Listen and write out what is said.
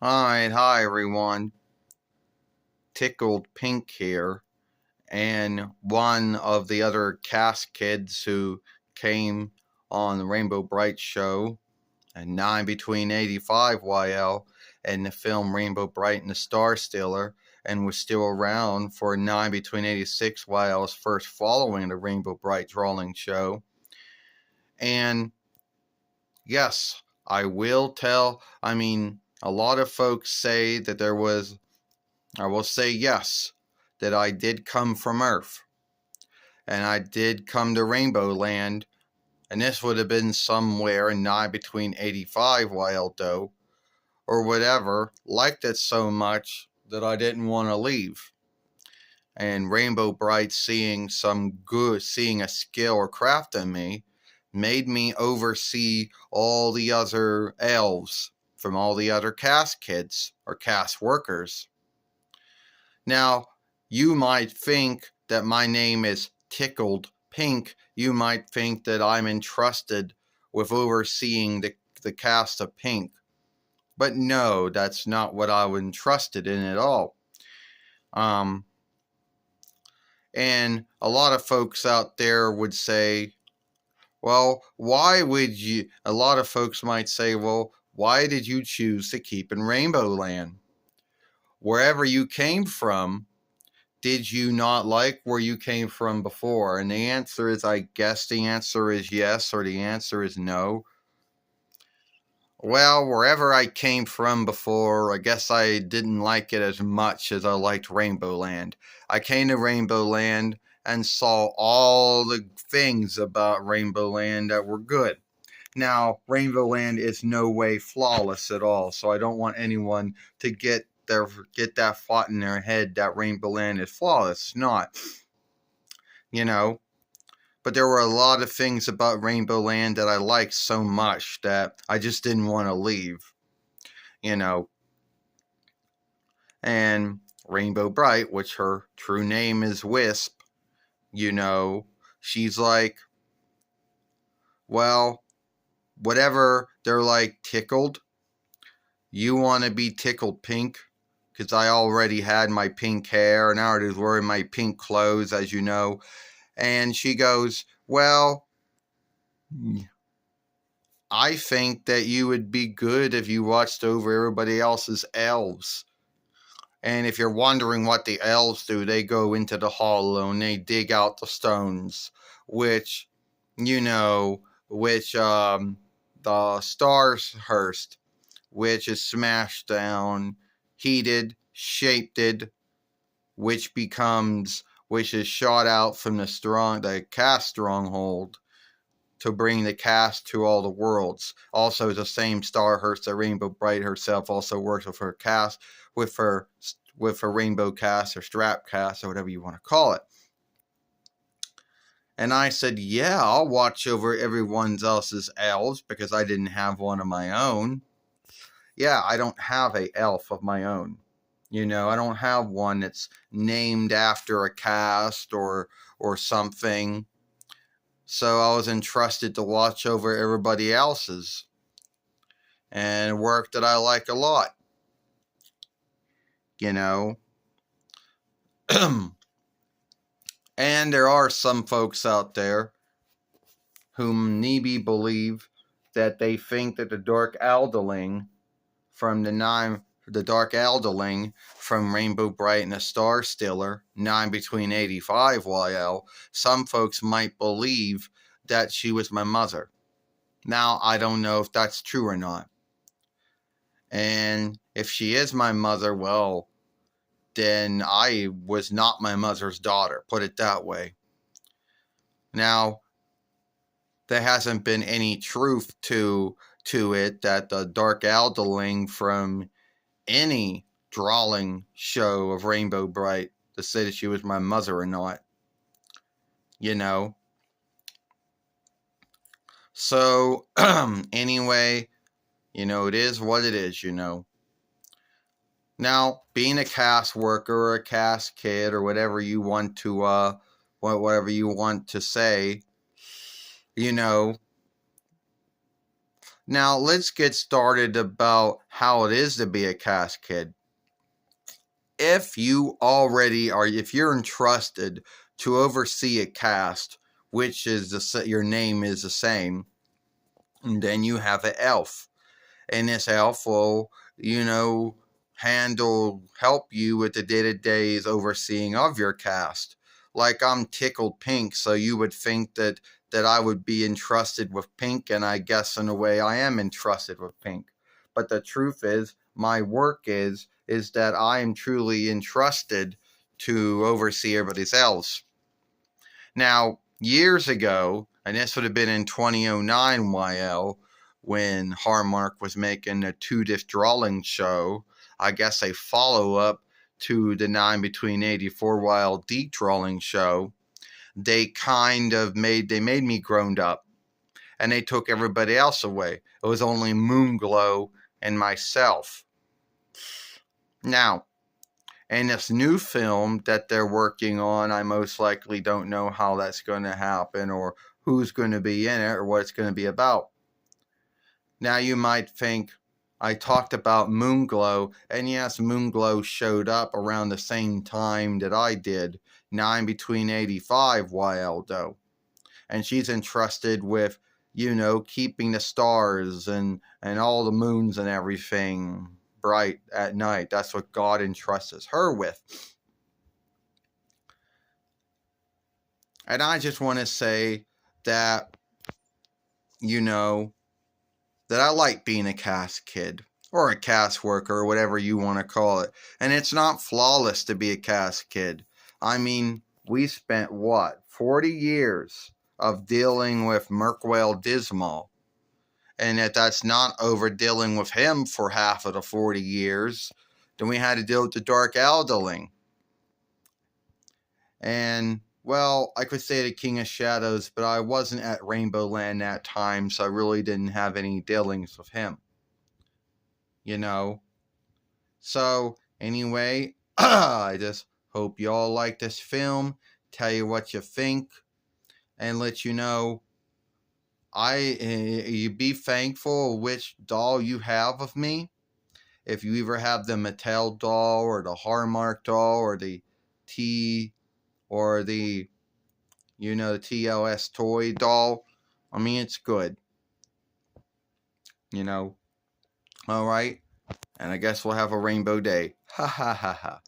Alright, hi everyone. Tickled Pink here, and one of the other cast kids who came on the Rainbow Bright show, and 9 between 85 YL, and the film Rainbow Bright and the Star Stealer, and was still around for 9 between 86 YL's first following the Rainbow Bright drawing show. And yes, I will tell, a lot of folks say that I will say yes, that I did come from Earth, and I did come to Rainbowland, and this would have been somewhere nigh between 85 Wildo, or whatever, liked it so much that I didn't want to leave. And Rainbow Bright seeing a skill or craft in me, made me oversee all the other elves from all the other cast kids or cast workers. Now, you might think that my name is Tickled Pink. You might think that I'm entrusted with overseeing the cast of Pink. But no, that's not what I was entrusted in at all. And a lot of folks out there would say, well, why would you? A lot of folks might say, well, why did you choose to keep in Rainbowland? Wherever you came from, did you not like where you came from before? And the answer is, I guess the answer is yes, or the answer is no. Well, wherever I came from before, I guess I didn't like it as much as I liked Rainbowland. I came to Rainbowland and saw all the things about Rainbowland that were good. Now, Rainbowland is no way flawless at all, so I don't want anyone to get that thought in their head that Rainbowland is flawless. It's not, you know. But there were a lot of things about Rainbowland that I liked so much that I just didn't want to leave, you know. And Rainbow Bright, which her true name is Wisp, she's like, well, whatever, they're like tickled. You want to be tickled pink? Because I already had my pink hair and I already was wearing my pink clothes, as you know. And she goes, well, I think that you would be good if you watched over everybody else's elves. And if you're wondering what the elves do, they go into the hollow and they dig out the stones, which, the Starshurst, which is smashed down, heated, shaped, which is shot out from the cast stronghold to bring the cast to all the worlds. Also, the same Starhurst that Rainbow Bright herself also works with her cast, with her Rainbow cast or strap cast or whatever you want to call it. And I said, yeah, I'll watch over everyone else's elves because I didn't have one of my own. Yeah, I don't have a elf of my own. I don't have one that's named after a cast or something. So I was entrusted to watch over everybody else's. And work that I like a lot. And there are some folks out there whom maybe believe that they think that the Dark Aldeling from Rainbow Bright and the Star Stealer, 9 between 85 YL, some folks might believe that she was my mother. Now, I don't know if that's true or not. And if she is my mother, well, then I was not my mother's daughter, put it that way. Now, there hasn't been any truth to it that the Dark Aldeling from any drawing show of Rainbow Bright to say that she was my mother or not. So, anyway, it is what it is, Now, being a cast worker or a cast kid or whatever you want to say, Now, let's get started about how it is to be a cast kid. If you already are, if you're entrusted to oversee a cast, which is your name is the same, and then you have an elf. And this elf will, help you with the day-to-days overseeing of your cast. Like I'm Tickled Pink, so you would think that I would be entrusted with Pink, and I guess in a way I am entrusted with Pink. But the truth is, my work is that I am truly entrusted to oversee everybody's else. Now, years ago, and this would have been in 2009 YL, when Hallmark was making a two-disc drawing show, I guess a follow-up to the 9 between 84 YL D drawing show, they made me grown up, and they took everybody else away. It was only Moonglow and myself. Now, and this new film that they're working on, I most likely don't know how that's going to happen or who's going to be in it or what it's going to be about. Now you might think I talked about Moonglow, and yes, Moonglow showed up around the same time that I did, 9 between 85 YL though. And she's entrusted with, keeping the stars and all the moons and everything bright at night. That's what God entrusts her with. And I just want to say that, that I like being a cast kid or a cast worker or whatever you want to call it. And it's not flawless to be a cast kid. I mean, we spent 40 years of dealing with Merkwell Dismal. And that's not over dealing with him for half of the 40 years. Then we had to deal with the Dark Alderling. And, well, I could say the King of Shadows, but I wasn't at Rainbowland that time, so I really didn't have any dealings with him. So, anyway, I just hope you all like this film, tell you what you think, and let you know you be thankful which doll you have of me. If you either have the Mattel doll or the Hallmark doll or the or the the TLS toy doll, I mean, it's good. All right. And I guess we'll have a rainbow day. Ha ha ha ha.